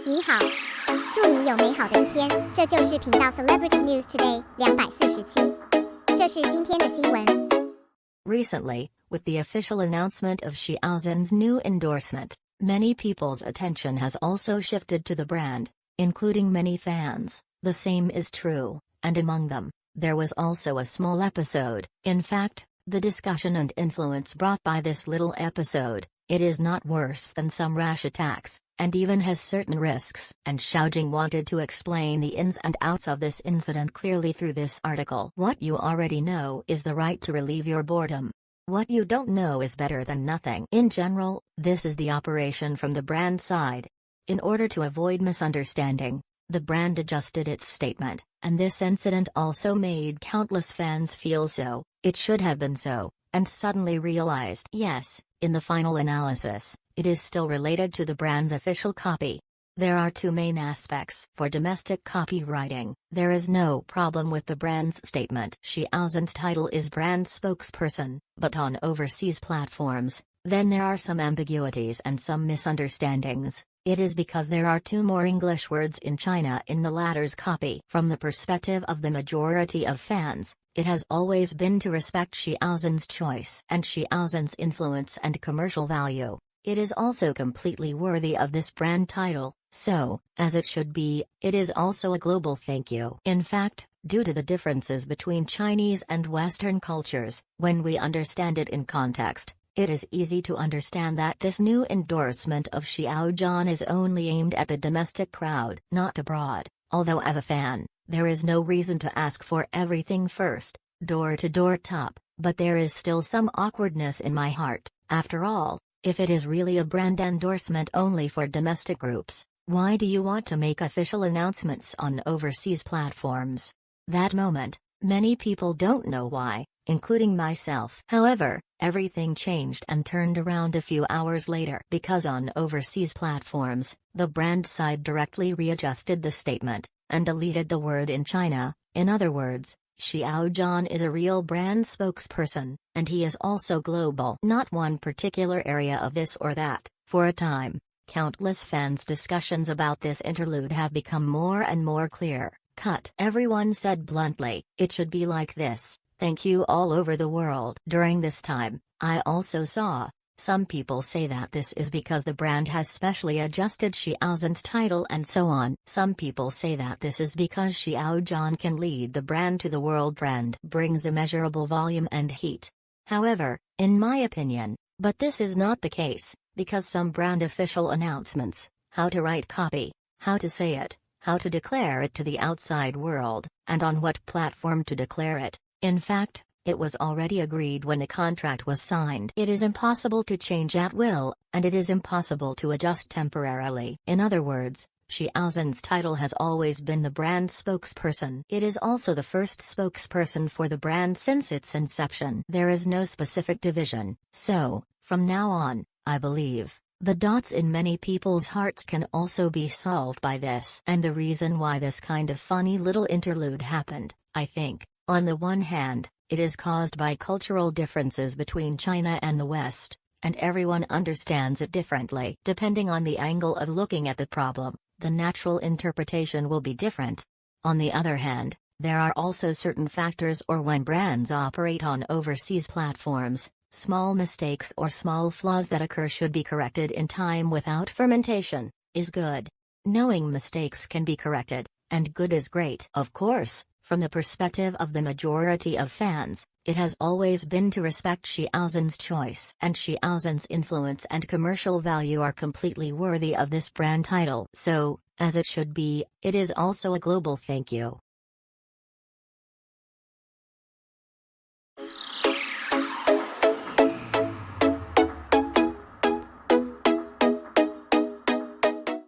你好，祝你有美好的一天。这就是频道 Celebrity News Today 247。这是今天的新闻。Recently, with the official announcement of Xiao Zhan's new endorsement, many people's attention has also shifted to the brand, including many fans. The same is true, and among them, there was also a small episode. In fact, the discussion and influence brought by this little episode, it is not worse than some rash attacks, and even has certain risks. And Xiao Zhan wanted to explain the ins and outs of this incident clearly through this article. What you already know is the right to relieve your boredom. What you don't know is better than nothing. In general, this is the operation from the brand side. In order to avoid misunderstanding, the brand adjusted its statement, and this incident also made countless fans feel so, it should have been so, and suddenly realized yes, in the final analysis, it is still related to the brand's official copy. There are two main aspects. For domestic copywriting, there is no problem with the brand's statement. Xiao Zhan's title is brand spokesperson, but on overseas platforms, then there are some ambiguities and some misunderstandings. It is because there are two more English words in China in the latter's copy. From the perspective of the majority of fans, it has always been to respect Xiao Zhan's choice and Xiao Zhan's influence and commercial value. It is also completely worthy of this brand title, so, as it should be, it is also a global thank you. In fact, due to the differences between Chinese and Western cultures, when we understand it in context, it is easy to understand that this new endorsement of Xiao Zhan is only aimed at the domestic crowd, not abroad, although as a fan, there is no reason to ask for everything first, door-to-door top, but there is still some awkwardness in my heart. After all, if it is really a brand endorsement only for domestic groups, why do you want to make official announcements on overseas platforms? That moment, many people don't know why, including myself. However, everything changed and turned around a few hours later because on overseas platforms, the brand side directly readjusted the statement and deleted the word in China. In other words, Xiao Zhan is a real brand spokesperson, and he is also global, not one particular area of this or that. For a time, countless fans' discussions about this interlude have become more and more clear cut. Everyone said bluntly, it should be like this, thank you all over the world. During this time, I also saw some people say that this is because the brand has specially adjusted Xiao Zhan's title and so on. Some people say that this is because Xiao Zhan can lead the brand to the world. Brand brings immeasurable volume and heat. However, in my opinion, but this is not the case, because some brand official announcements, how to write copy, how to say it, how to declare it to the outside world, and on what platform to declare it. In fact, it was already agreed when the contract was signed. It is impossible to change at will, and it is impossible to adjust temporarily. In other words, Xiao Zhan's title has always been the brand spokesperson. It is also the first spokesperson for the brand since its inception. There is no specific division, so, from now on, I believe, the dots in many people's hearts can also be solved by this. And the reason why this kind of funny little interlude happened, I think, on the one hand, it is caused by cultural differences between China and the West, and everyone understands it differently. Depending on the angle of looking at the problem, the natural interpretation will be different. On the other hand, there are also certain factors or when brands operate on overseas platforms, small mistakes or small flaws that occur should be corrected in time without fermentation, is good. Knowing mistakes can be corrected, and good is great. Of course, from the perspective of the majority of fans, it has always been to respect Xiao Zhan's choice and Xiao Zhan's influence and commercial value are completely worthy of this brand title. So, as it should be, it is also a global thank you.